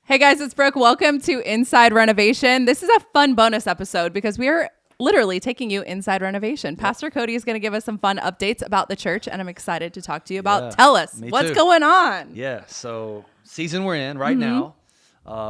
Hey guys, it's Brooke. Welcome to Inside Renovation. This is a fun bonus episode because we are literally taking you inside renovation. Yep. Pastor Kody is going to give us some fun updates about the church, and I'm excited to talk to you about. Tell us what's going on. Yeah, so season we're in right now,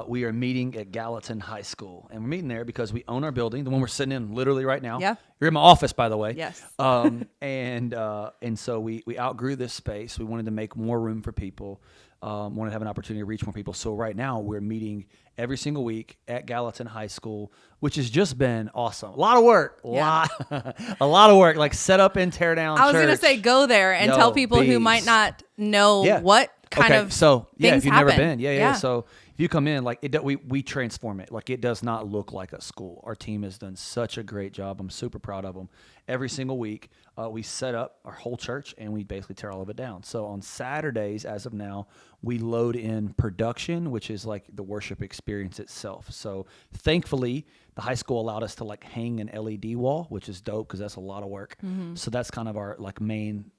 we are meeting at Gallatin High School, and we're meeting there because we own our building, the one we're sitting in literally right now. Yeah, you're in my office, by the way. Yes. And so we outgrew this space. We wanted to make more room for people. Want to have an opportunity to reach more people. So right now we're meeting every single week at Gallatin High School, which has just been awesome. A lot of work, a lot of work, like set up and tear down. I was going to say, go there and tell people who might not know what kind of if you've happen. Never been, So if you come in, like we transform it. Like it does not look like a school. Our team has done such a great job. I'm super proud of them. Every single week, we set up our whole church and we basically tear all of it down. So on Saturdays, as of now, we load in production, which is like the worship experience itself. So thankfully, the high school allowed us to like hang an LED wall, which is dope because that's a lot of work. Mm-hmm. So that's kind of our like main,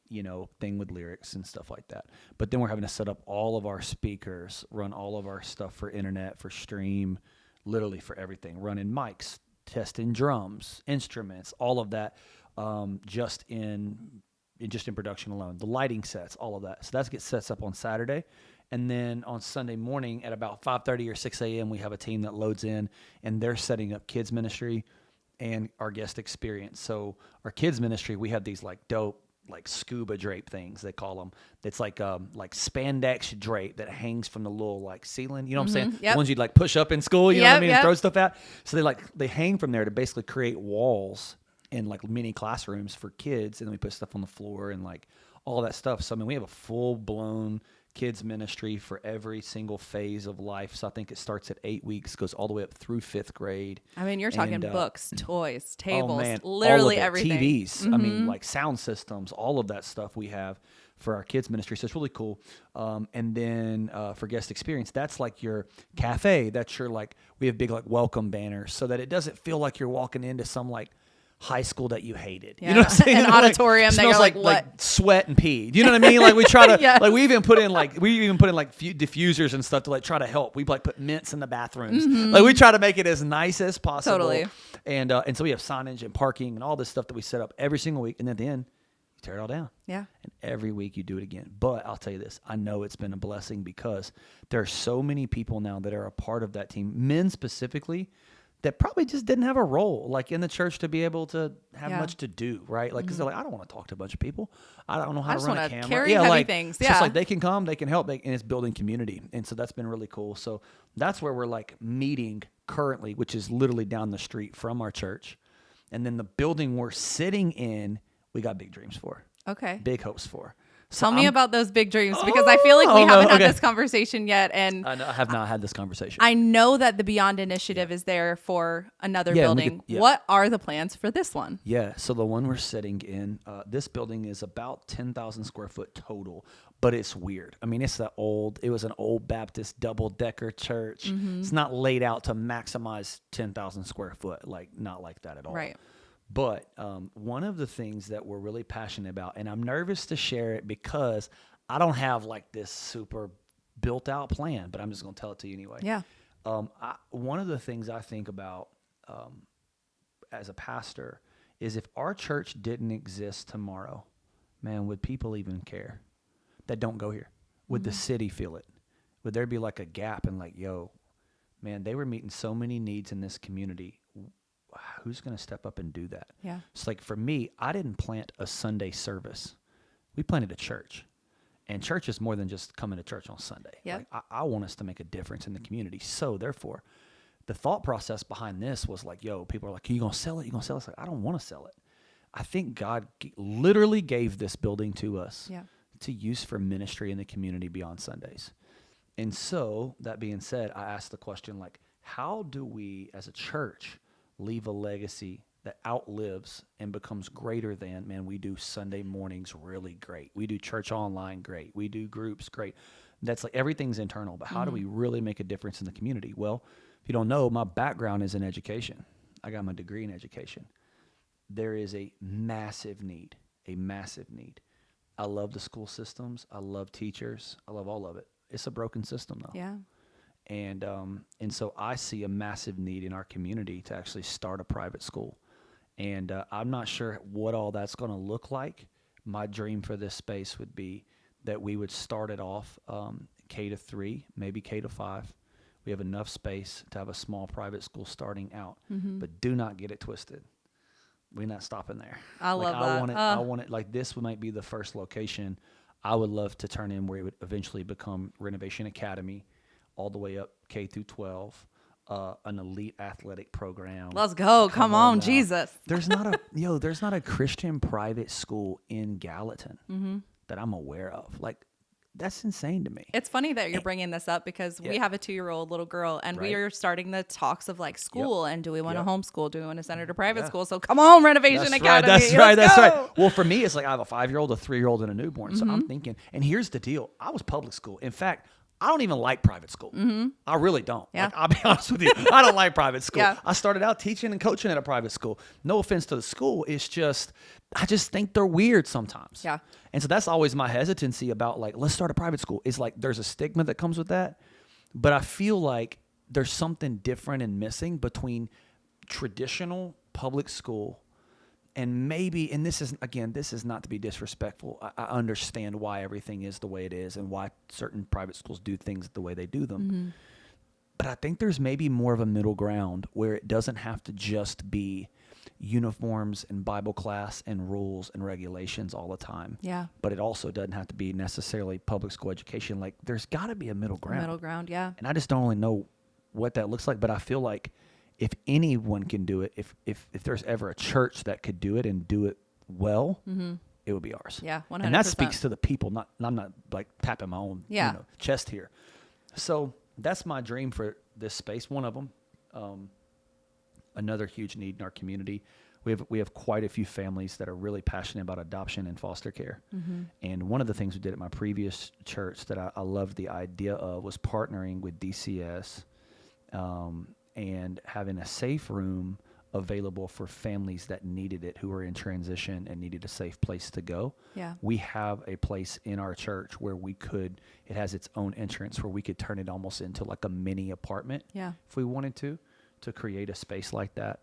thing with lyrics and stuff like that. But then we're having to set up all of our speakers, run all of our stuff for internet, for stream, literally for everything, running mics, testing drums, instruments, all of that. Just in production alone, the lighting sets, all of that. So that gets set up on Saturday. And then on Sunday morning at about 5:30 or 6 a.m., we have a team that loads in and they're setting up kids ministry and our guest experience. So our kids ministry, we have these like dope, like scuba drape things, they call them. It's like spandex drape that hangs from the little like ceiling. You know what I'm saying? Yep. The ones you'd like push up in school, you know what I mean? And throw stuff out. So they hang from there to basically create walls in like mini classrooms for kids, and then we put stuff on the floor and like all that stuff. So I mean, we have a full blown kids ministry for every single phase of life. So I think it starts at 8 weeks, goes all the way up through 5th grade. I mean, you're talking books, toys, tables, literally all of it. everything. TVs, Mm-hmm. I mean, like sound systems, all of that stuff we have for our kids ministry. So it's really cool. And then for guest experience, that's like your cafe. That's your like, we have big like welcome banners so that it doesn't feel like you're walking into some like high school that you hated. Yeah. You know what I'm saying? An auditorium that you're like what? Like sweat and pee. Do you know what I mean? Like we try to Yes. like we even put in like diffusers and stuff to like try to help. We like put mints in the bathrooms. Mm-hmm. Like we try to make it as nice as possible. Totally. And so we have signage and parking and all this stuff that we set up every single week, and then at the end you tear it all down. Yeah. And every week you do it again. But I'll tell you this, I know it's been a blessing because there are so many people now that are a part of that team, men specifically, that probably just didn't have a role like in the church to be able to have much to do, right? Like, because they're like, I don't want to talk to a bunch of people. I don't know how to run a camera. Carry heavy things. It's just like they can come, they can help, and it's building community. And so that's been really cool. So that's where we're like meeting currently, which is literally down the street from our church. And then the building we're sitting in, we got big dreams for. Okay. Big hopes for. So Tell me about those big dreams because I feel like we haven't had this conversation yet. And I have not had this conversation. I know that the Beyond Initiative is there for another building. What are the plans for this one? Yeah. So the one we're sitting in, this building is about 10,000 square foot total, but it's weird. I mean, it was an old Baptist double-decker church. Mm-hmm. It's not laid out to maximize 10,000 square foot, like not like that at all. Right. But one of the things that we're really passionate about, and I'm nervous to share it because I don't have like this super built out plan, but I'm just going to tell it to you anyway. Yeah. One of the things I think about as a pastor is if our church didn't exist tomorrow, man, would people even care that don't go here? Would the city feel it? Would there be like a gap and like, yo, man, they were meeting so many needs in this community. Who's going to step up and do that? Yeah. It's like for me, I didn't plant a Sunday service. We planted a church. And church is more than just coming to church on Sunday. Yeah. Like, I want us to make a difference in the community. So therefore, the thought process behind this was like, yo, people are like, are you going to sell it? You going to sell it? It's like, I don't want to sell it. I think God literally gave this building to us to use for ministry in the community beyond Sundays. And so that being said, I asked the question like, how do we as a church leave a legacy that outlives and becomes greater than, man, we do Sunday mornings really great. We do church online great. We do groups great. That's like everything's internal, but how do we really make a difference in the community? Well, if you don't know, my background is in education. I got my degree in education. There is a massive need. I love the school systems. I love teachers. I love all of it. It's a broken system though. Yeah. And so I see a massive need in our community to actually start a private school. And I'm not sure what all that's going to look like. My dream for this space would be that we would start it off K-3, maybe K-5. We have enough space to have a small private school starting out, but do not get it twisted. We're not stopping there. I love that. I want it like this might be the first location I would love to turn in, where it would eventually become Renovation Academy, all the way up K through 12, an elite athletic program. Let's go. Come on, now. Jesus. There's not a Christian private school in Gallatin that I'm aware of. Like, that's insane to me. It's funny that you're bringing this up because we have a 2-year-old little girl, and we are starting the talks of like school and do we want to homeschool? Do we want to send her to private school? So come on, Renovation Academy. That's right. Well, for me, it's like I have a 5-year-old, a 3-year-old, and a newborn. So I'm thinking, and here's the deal. I was public school. In fact, I don't even like private school. I really don't. Yeah. Like, I'll be honest with you. I don't like private school. Yeah. I started out teaching and coaching at a private school. No offense to the school. It's just, I just think they're weird sometimes. Yeah. And so that's always my hesitancy about, like, let's start a private school. It's like there's a stigma that comes with that. But I feel like there's something different and missing between traditional public school and maybe, and this is not to be disrespectful. I understand why everything is the way it is and why certain private schools do things the way they do them. But I think there's maybe more of a middle ground where it doesn't have to just be uniforms and Bible class and rules and regulations all the time. Yeah. But it also doesn't have to be necessarily public school education. Like, there's got to be a middle ground. Middle ground, yeah. And I just don't really know what that looks like, but I feel like if anyone can do it, if there's ever a church that could do it and do it well, it would be ours. Yeah, 100%. And that speaks to the people. I'm not like tapping my own chest here. So that's my dream for this space. One of them, another huge need in our community. We have quite a few families that are really passionate about adoption and foster care. And one of the things we did at my previous church that I loved the idea of was partnering with DCS. And having a safe room available for families that needed it, who were in transition and needed a safe place to go. Yeah. We have a place in our church where it has its own entrance where we could turn it almost into like a mini apartment if we wanted to create a space like that.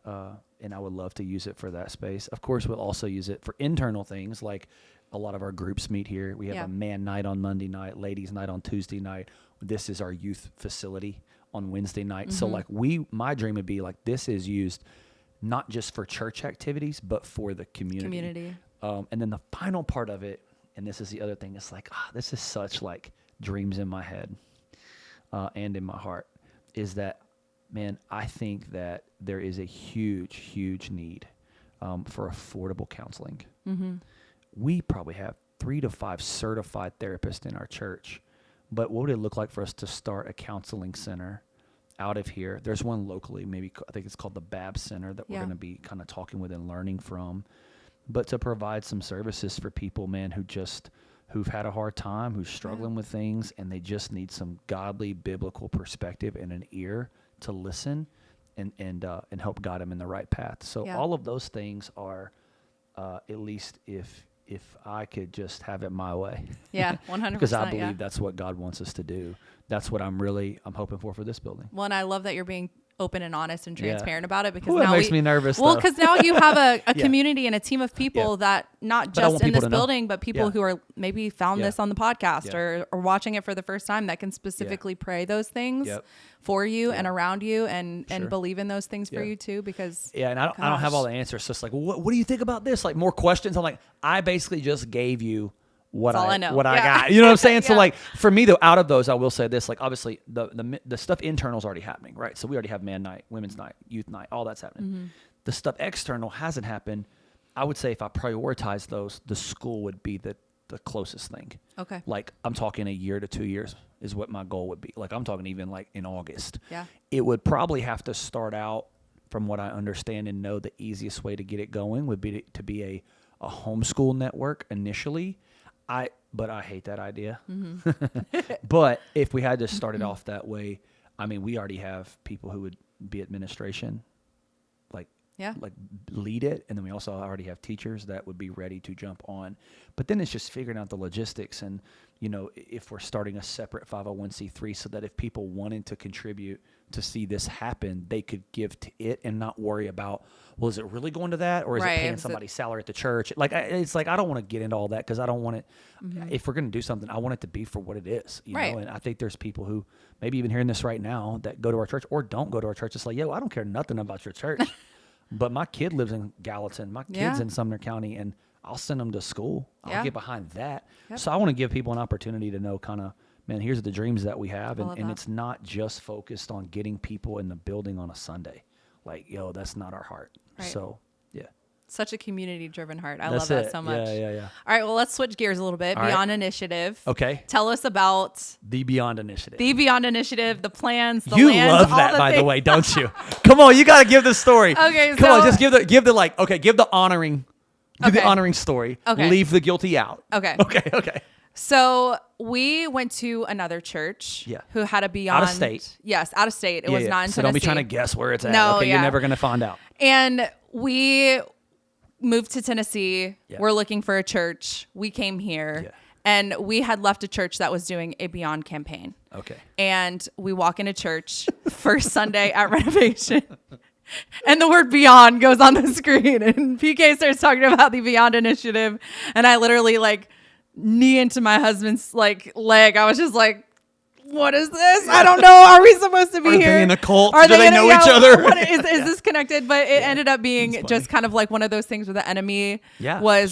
And I would love to use it for that space. Of course, we'll also use it for internal things, like a lot of our groups meet here. We have a man night on Monday night, ladies night on Tuesday night. This is our youth facility on Wednesday night. So like my dream would be like, this is used not just for church activities, but for the community. And then the final part of it, and this is the other thing, it's like, this is such like dreams in my head and in my heart, is that, man, I think that there is a huge, huge need for affordable counseling. We probably have 3 to 5 certified therapists in our church. But what would it look like for us to start a counseling center out of here? There's one locally, maybe I think it's called the BAB Center, that we're going to be kind of talking with and learning from. But to provide some services for people, man, who've had a hard time, who's struggling with things, and they just need some godly, biblical perspective and an ear to listen and help guide them in the right path. So all of those things are, at least if I could just have it my way. Yeah, 100%. Because I believe that's what God wants us to do. That's what I'm hoping for this building. Well, and I love that you're being open and honest and transparent about it, because now it makes me nervous. Well, because now you have a community and a team of people that not just in this building, but people who are maybe found this on the podcast or watching it for the first time, that can specifically pray those things for you and around you and believe in those things for you too. Because and I don't have all the answers. So it's like, what do you think about this? Like, more questions. I'm like, I basically just gave you what I got. You know what I'm saying? So like, for me though, out of those, I will say this, like, obviously the stuff internal is already happening, right? So we already have man night, women's night, youth night, all that's happening. The stuff external hasn't happened. I would say if I prioritize those, the school would be the closest thing. Okay. Like, I'm talking a year to 2 years is what my goal would be. Like, I'm talking even like in August. Yeah. It would probably have to start out, from what I understand and know, the easiest way to get it going would be to be a homeschool network initially. But I hate that idea. But if we had to start it off that way, I mean, we already have people who would be administration, like lead it. And then we also already have teachers that would be ready to jump on. But then it's just figuring out the logistics and if we're starting a separate 501c3 so that if people wanted to contribute to see this happen, they could give to it and not worry about, well, is it really going to that? Or is it paying somebody's salary at the church? It's like, I don't want to get into all that because I don't want it. If we're going to do something, I want it to be for what it is, you know? And I think there's people who maybe even hearing this right now that go to our church or don't go to our church. It's like, yo, I don't care nothing about your church, but my kid lives in Gallatin. My kid's in Sumner County, and I'll send them to school. I'll get behind that. So I want to give people an opportunity to know kind of, man, here's the dreams that we have. And it's not just focused on getting people in the building on a Sunday. Like, yo, that's not our heart. Right. So, yeah. Such a community-driven heart. I love that so much. Yeah. All right, well, let's switch gears a little bit. Beyond Initiative. Okay. Tell us about the Beyond Initiative. The Beyond Initiative, the plans, the you lands, love that, by the way, don't you? Come on, you got to give the story. Okay, Come on, just give the honoring. Do the honoring story. Okay. Leave the guilty out. Okay. So we went to another church who had a Beyond. Out of state. Yes, out of state. It was not in Tennessee. So don't be trying to guess where it's at. No, you're never going to find out. And we moved to Tennessee. Yeah. We're looking for a church. We came here. Yeah. And we had left a church that was doing a Beyond campaign. Okay. And we walk into church first Sunday at Renovation. And the word Beyond goes on the screen, and PK starts talking about the Beyond Initiative, and I literally knee into my husband's leg. I was just like, what is this? I don't know. Are we supposed to be here? Are they in a cult? Do they know each other? Is this connected? But it ended up being just kind of like one of those things where the enemy was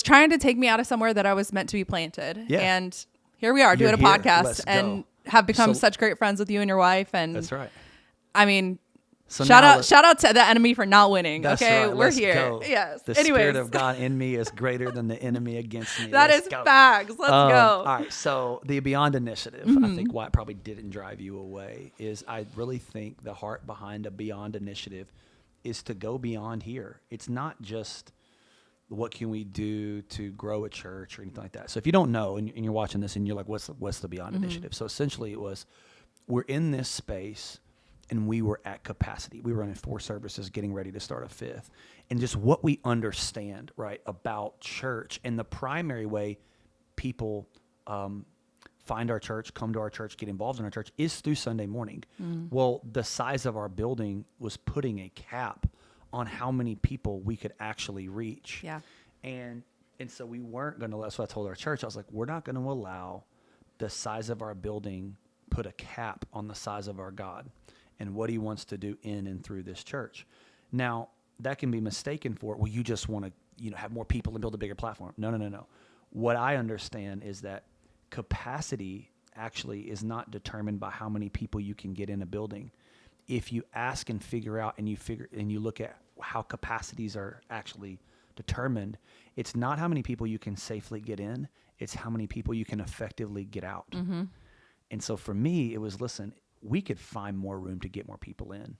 trying to take me out of somewhere that I was meant to be planted. Yeah. And here we are doing a podcast and have become such great friends with you and your wife. And that's right. I mean, so shout out to the enemy for not winning. That's okay, right. We're here. Go. Yes. The Spirit of God in me is greater than the enemy against me. That is facts. Let's go. All right. So the Beyond Initiative, I think why it probably didn't drive you away is I really think the heart behind a Beyond Initiative is to go beyond here. It's not just what can we do to grow a church or anything like that. So if you don't know and you're watching this and you're like, what's the Beyond Initiative? So essentially it was, we're in this space and we were at capacity. We were running 4 services, getting ready to start a 5th. And just what we understand, right, about church and the primary way people find our church, come to our church, get involved in our church is through Sunday morning. Well, the size of our building was putting a cap on how many people we could actually reach. Yeah. And so we weren't going to, that's what I told our church. I was like, we're not going to allow the size of our building put a cap on the size of our God and what he wants to do in and through this church. Now, that can be mistaken for, well, you just want to, have more people and build a bigger platform. No. What I understand is that capacity actually is not determined by how many people you can get in a building. If you ask and figure out and you look at how capacities are actually determined, it's not how many people you can safely get in, it's how many people you can effectively get out. Mm-hmm. And so for me, it was, listen, we could find more room to get more people in.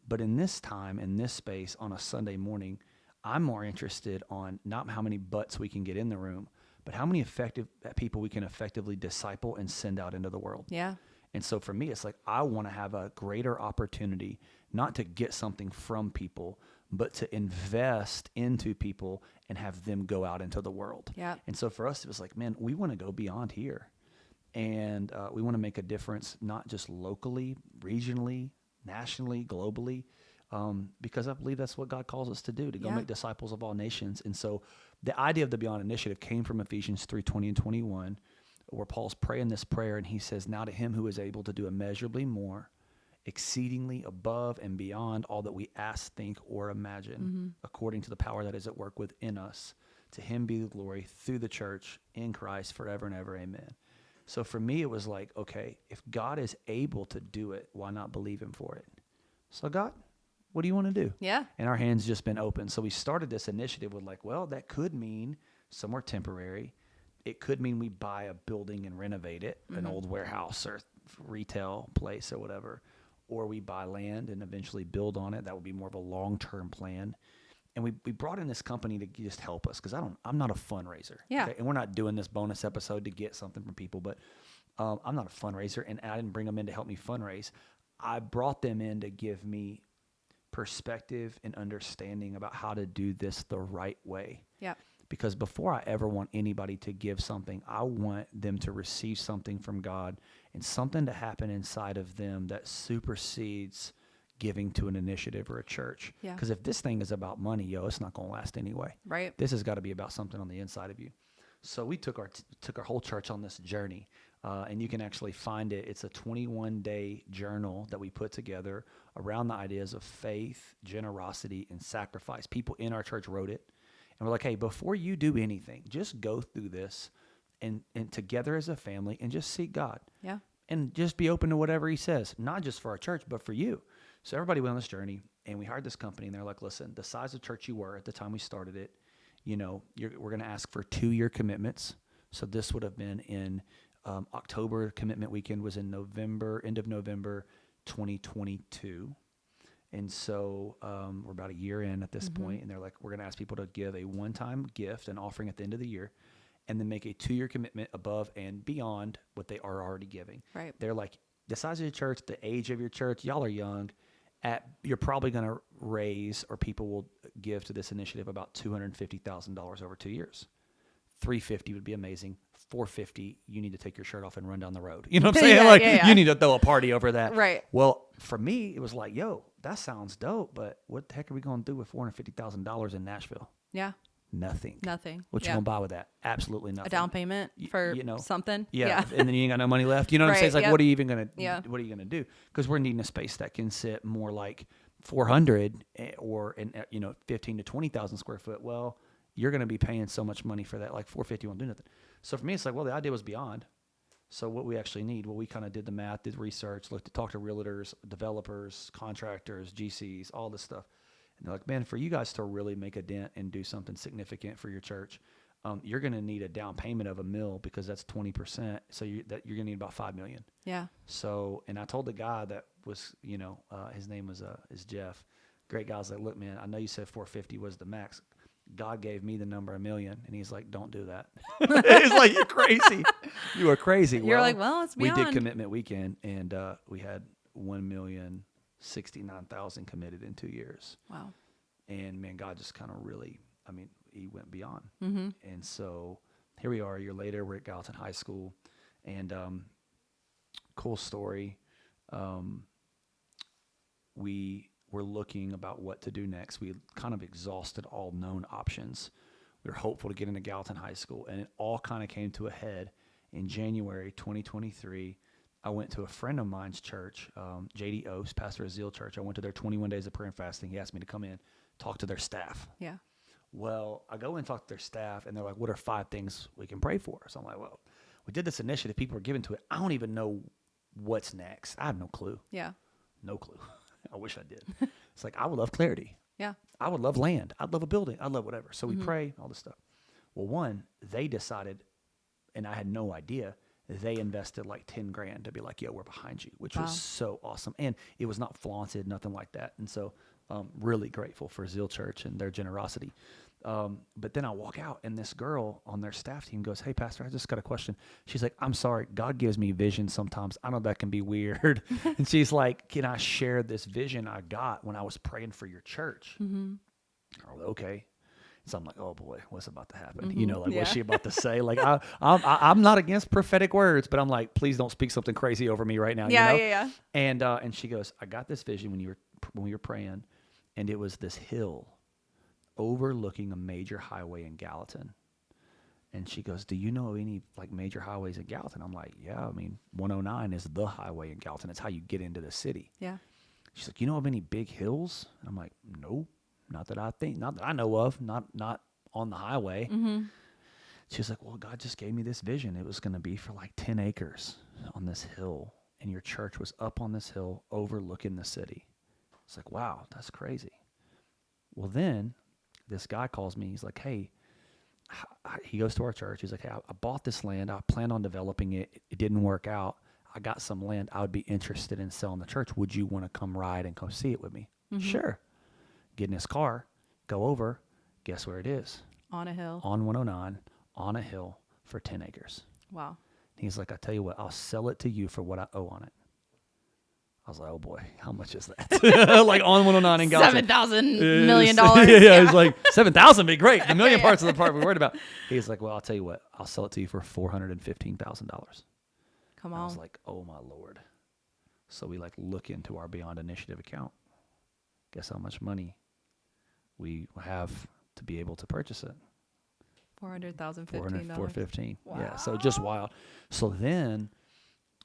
But in this time, in this space, on a Sunday morning, I'm more interested on not how many butts we can get in the room, but how many effective people we can effectively disciple and send out into the world. Yeah. And so for me, it's like I want to have a greater opportunity, not to get something from people, but to invest into people and have them go out into the world. Yeah. And so for us, it was like, man, we want to go beyond here. And we want to make a difference, not just locally, regionally, nationally, globally, because I believe that's what God calls us to do, to go make disciples of all nations. And so the idea of the Beyond Initiative came from Ephesians 3:20 and 21, where Paul's praying this prayer, and he says, now to him who is able to do immeasurably more, exceedingly above and beyond all that we ask, think, or imagine, according to the power that is at work within us. To him be the glory through the church in Christ forever and ever. Amen. So for me, it was like, okay, if God is able to do it, why not believe him for it? So God, what do you want to do? Yeah. And our hands just been open. So we started this initiative with like, well, that could mean somewhere temporary. It could mean we buy a building and renovate it, an old warehouse or retail place or whatever, or we buy land and eventually build on it. That would be more of a long-term plan. And we brought in this company to just help us because I'm not a fundraiser. Yeah. Okay? And we're not doing this bonus episode to get something from people, but I'm not a fundraiser, and I didn't bring them in to help me fundraise. I brought them in to give me perspective and understanding about how to do this the right way. Yeah. because before I ever want anybody to give something, I want them to receive something from God and something to happen inside of them that supersedes giving to an initiative or a church. Yeah. Because if this thing is about money, it's not going to last anyway. Right. This has got to be about something on the inside of you. So we took our whole church on this journey, and you can actually find it. It's a 21-day journal that we put together around the ideas of faith, generosity, and sacrifice. People in our church wrote it, and we're like, hey, before you do anything, just go through this and together as a family and just seek God. Yeah. And just be open to whatever he says, not just for our church, but for you. So everybody went on this journey, and we hired this company, and they're like, listen, the size of church you were at the time we started it, we're going to ask for 2-year commitments. So this would have been in October. Commitment weekend was in end of November 2022. And so we're about a year in at this point, and they're like, we're going to ask people to give a one-time gift, an offering at the end of the year, and then make a 2-year commitment above and beyond what they are already giving. Right. They're like, the size of your church, the age of your church, y'all are young. You're probably going to raise, or people will give to this initiative, about $250,000 over 2 years. $350 would be amazing. $450, you need to take your shirt off and run down the road. You know what I'm saying? You need to throw a party over that. Right. Well, for me, it was like, that sounds dope, but what the heck are we going to do with $450,000 in Nashville? Yeah. Nothing. What you going to buy with that? Absolutely nothing. A down payment for something? Yeah. And then you ain't got no money left. You know what I'm saying? It's like, what are you even going to, what are you going to do? Because we're needing a space that can sit more like 400 or, 15 to 20,000 square foot. Well, you're going to be paying so much money for that. Like 450 won't do nothing. So for me, it's like, well, the idea was beyond. So what we actually need, we kind of did the math, did research, talked to realtors, developers, contractors, GCs, all this stuff. And they're like, man, for you guys to really make a dent and do something significant for your church, you're going to need a down payment of $1 million, because that's 20%. So you're going to need about $5 million. Yeah. So, and I told the guy that was, his name is Jeff. Great guy. I was like, look, man, I know you said 450 was the max. God gave me the number $1 million, and he's like, don't do that. He's like, you're crazy. You are crazy. You're like, well, it's beyond. We did commitment weekend, and we had 1,069,000 committed in 2 years. Wow. And man, God just kind of really, he went beyond. Mm-hmm. And so here we are a year later. We're at Gallatin High School, and cool story. We were looking about what to do next. We kind of exhausted all known options. We were hopeful to get into Gallatin High School, and it all kind of came to a head in January 2023. I went to a friend of mine's church, J.D. Oast, pastor of Zeal Church. I went to their 21 days of prayer and fasting. He asked me to come in, talk to their staff. Yeah. Well, I go and talk to their staff, and they're like, what are 5 things we can pray for? So I'm like, well, we did this initiative. People are giving to it. I don't even know what's next. I have no clue. Yeah. No clue. I wish I did. It's like, I would love clarity. Yeah. I would love land. I'd love a building. I'd love whatever. So we pray, all this stuff. Well, one, they decided, and I had no idea, they invested like $10,000 to be like, we're behind you, which was so awesome. And it was not flaunted, nothing like that. And so really grateful for Zeal Church and their generosity. But then I walk out, and this girl on their staff team goes, hey, Pastor, I just got a question. She's like, I'm sorry, God gives me vision sometimes. I know that can be weird. And she's like, can I share this vision I got when I was praying for your church? Mm-hmm. Oh, okay. So I'm like, oh boy, what's about to happen? Mm-hmm. What's she about to say? Like, I'm not against prophetic words, but I'm like, please don't speak something crazy over me right now. Yeah. And she goes, I got this vision when we were praying, and it was this hill overlooking a major highway in Gallatin. And she goes, do you know any major highways in Gallatin? I'm like, yeah, 109 is the highway in Gallatin. It's how you get into the city. Yeah. She's like, you know of any big hills? And I'm like, no, not that I know of, not on the highway. Mm-hmm. She's like, well, God just gave me this vision. It was going to be for 10 acres on this hill, and your church was up on this hill overlooking the city. It's like, wow, that's crazy. Well, then this guy calls me. He's like, hey, he goes to our church. He's like, hey, I bought this land. I planned on developing it. It didn't work out. I got some land. I would be interested in selling the church. Would you want to come ride and come see it with me? Mm-hmm. Sure. Get in his car, go over. Guess where it is? On a hill. On 109, on a hill for 10 acres. Wow. He's like, I tell you what, I'll sell it to you for what I owe on it. I was like, oh boy, how much is that? Like on 109 in Gallatin. $7,000 million. Yeah, he's like, 7,000 would be great. The million parts of the part we're worried about. He's like, well, I'll tell you what, I'll sell it to you for $415,000. Come on. I was like, oh my Lord. So we like look into our Beyond Initiative account. Guess how much money we have to be able to purchase it? $415. $415. Wow. Yeah. So just wild. So then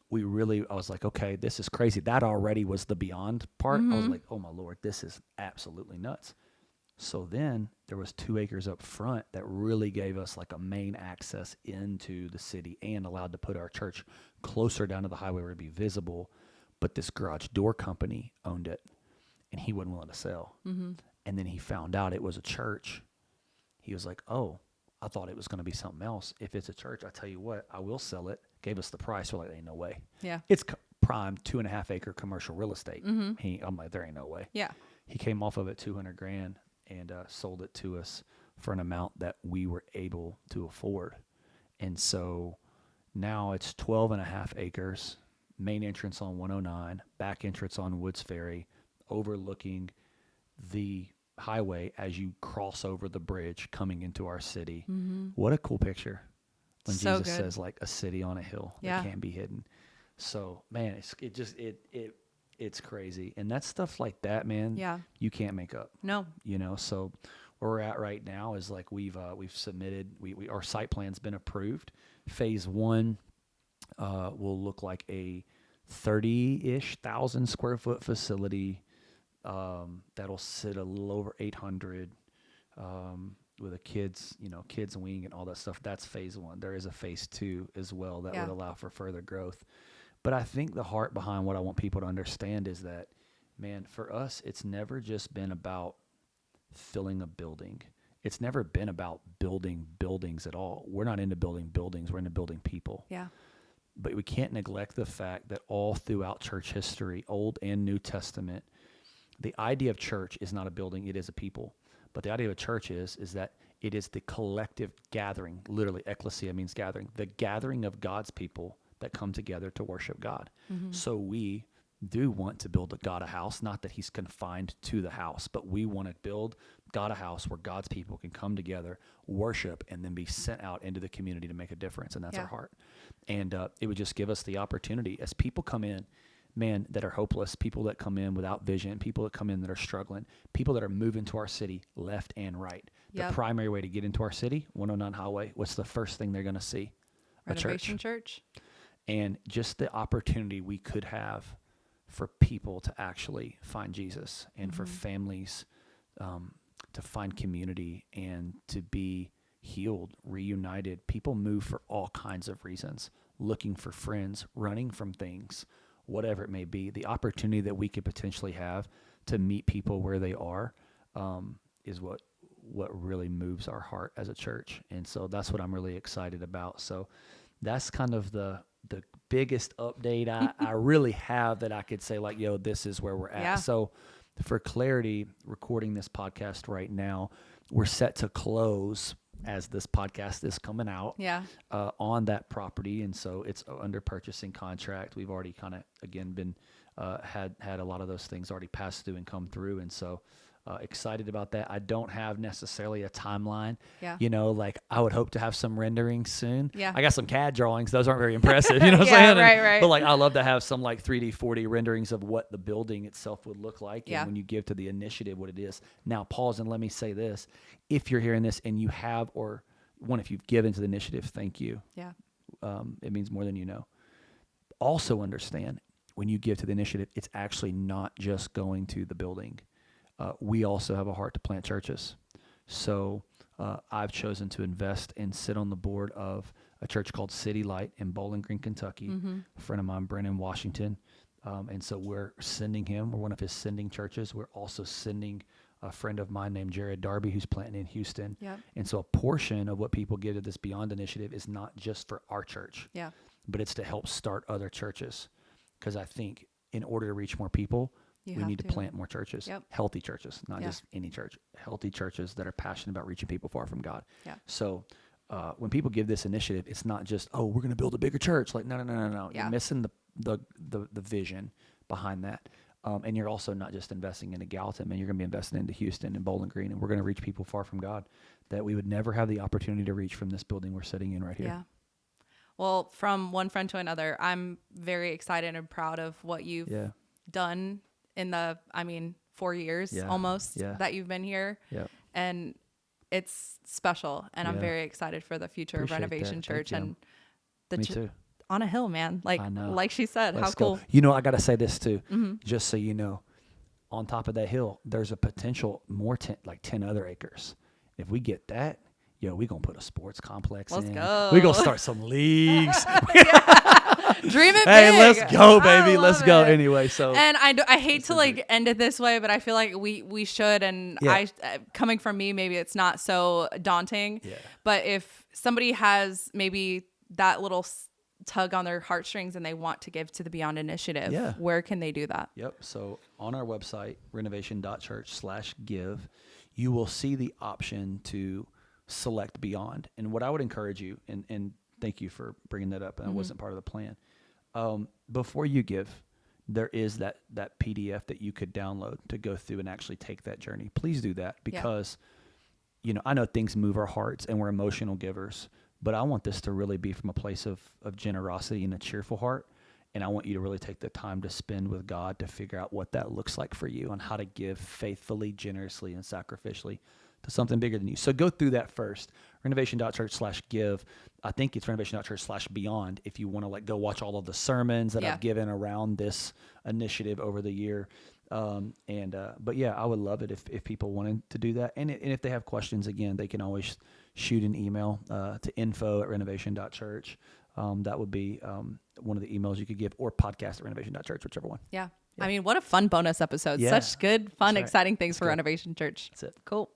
I was like, okay, this is crazy. That already was the beyond part. I was like, oh my Lord, this is absolutely nuts. So then there was 2 acres up front that really gave us like a main access into the city and allowed to put our church closer down to the highway where it'd be visible. But this garage door company owned it and he wasn't willing to sell. And then he found out it was a church. He was like, oh, I thought it was going to be something else. If it's a church, I tell you what, I will sell it. Gave us the price. We're like, ain't no way. Yeah. It's prime 2.5 acre commercial real estate. I'm like, there ain't no way. Yeah. He came off of it $200,000 and sold it to us for an amount that we were able to afford. And so now it's 12.5 acres, main entrance on 109, back entrance on Woods Ferry, overlooking the highway as you cross over the bridge coming into our city. What a cool picture when so Jesus says like a city on a hill that can't be hidden. So man, it's crazy. And that's stuff like that, man. Yeah. You can't make up. No. You know, so where we're at right now is like we've submitted, our site plan's been approved. Phase 1 will look like a 30-ish thousand square foot facility that'll sit a little over 800 with a kids wing and all that stuff. That's phase 1. There is a phase 2 as well that would allow for further growth. But I think the heart behind what I want people to understand is that, man, for us, it's never just been about filling a building. It's never been about building buildings at all. We're not into building buildings. We're into building people. Yeah. But we can't neglect the fact that all throughout church history, Old and New Testament, the idea of church is not a building, it is a people. But the idea of a church is that it is the collective gathering, literally ecclesia means gathering, the gathering of God's people that come together to worship God. So we do want to build God a house, not that he's confined to the house, but we want to build God a house where God's people can come together, worship, and then be sent out into the community to make a difference. And that's our heart. And it would just give us the opportunity as people come in, man, that are hopeless, people that come in without vision, people that come in that are struggling, people that are moving to our city left and right. The primary way to get into our city, 109 Highway, what's the first thing they're going to see? Renovation Church. And just the opportunity we could have for people to actually find Jesus and for families to find community and to be healed, reunited. People move for all kinds of reasons, looking for friends, running from things, whatever it may be. The opportunity that we could potentially have to meet people where they are is what really moves our heart as a church. And so that's what I'm really excited about. So that's kind of the biggest update I really have that I could say like, yo, this is where we're at. Yeah. So for clarity, recording this podcast right now, we're set to close as this podcast is coming out on that property. And so it's under purchasing contract. We've already kind of, again, been had a lot of those things already passed through and come through. And so excited about that. I don't have necessarily a timeline. Yeah. You know, like I would hope to have some renderings soon. Yeah. I got some CAD drawings. Those aren't very impressive. You know what I'm saying? Right. But like, I love to have some like 3D, 4D renderings of what the building itself would look like. And when you give to the initiative, what it is. Now pause and let me say this. If you're hearing this and you have, or one, if you've given to the initiative, thank you. Yeah. It means more than you know. Also understand when you give to the initiative, it's actually not just going to the building. We also have a heart to plant churches. So I've chosen to invest and sit on the board of a church called City Light in Bowling Green, Kentucky. A friend of mine, Brennan Washington. And so we're sending him. We're one of his sending churches. We're also sending a friend of mine named Jared Darby who's planting in Houston. Yep. And so a portion of what people give to this Beyond Initiative is not just for our church, but it's to help start other churches. Because I think in order to reach more people, we need to plant more churches, healthy churches, not just any church, healthy churches that are passionate about reaching people far from God. Yeah. So when people give this initiative, it's not just, oh, we're going to build a bigger church. Like, no. You're missing the vision. behind that. And you're also not just investing into Gallatin, man. You're going to be investing into Houston and Bowling Green, and we're going to reach people far from God that we would never have the opportunity to reach from this building we're sitting in right here. Yeah. Well, from one friend to another, I'm very excited and proud of what you've done in the, 4 years almost that you've been here. Yeah. And it's special. And I'm very excited for the future of Renovation Church and Me too. On a hill, man. Like she said, Let's how cool. go. You know, I got to say this too, just so you know, on top of that hill, there's a potential more 10 other acres. If we get that, we going to put a sports complex in. Let's go. We going to start some leagues. Dream it big. Hey, let's go, baby. Let's go. Anyway, so. And I hate to end it this way, but I feel like we should. And coming from me, maybe it's not so daunting. Yeah. But if somebody has maybe that little tug on their heartstrings and they want to give to the Beyond Initiative, where can they do that? Yep. So on our website, renovation.church/give, you will see the option to select Beyond. And what I would encourage you, and thank you for bringing that up, and that wasn't part of the plan. Before you give, there is that PDF that you could download to go through and actually take that journey. Please do that because, I know things move our hearts and we're emotional givers, but I want this to really be from a place of generosity and a cheerful heart. And I want you to really take the time to spend with God to figure out what that looks like for you and how to give faithfully, generously, and sacrificially to something bigger than you. So go through that first. Renovation.church/give. I think it's renovation.church/beyond if you want to go watch all of the sermons that I've given around this initiative over the year. But I would love it if people wanted to do that. And if they have questions, again, they can always shoot an email to info@renovation.church. That would be one of the emails you could give, or podcast@renovation.church, whichever one. Yeah. What a fun bonus episode. Such good, fun, exciting things for Renovation Church. That's it. Cool.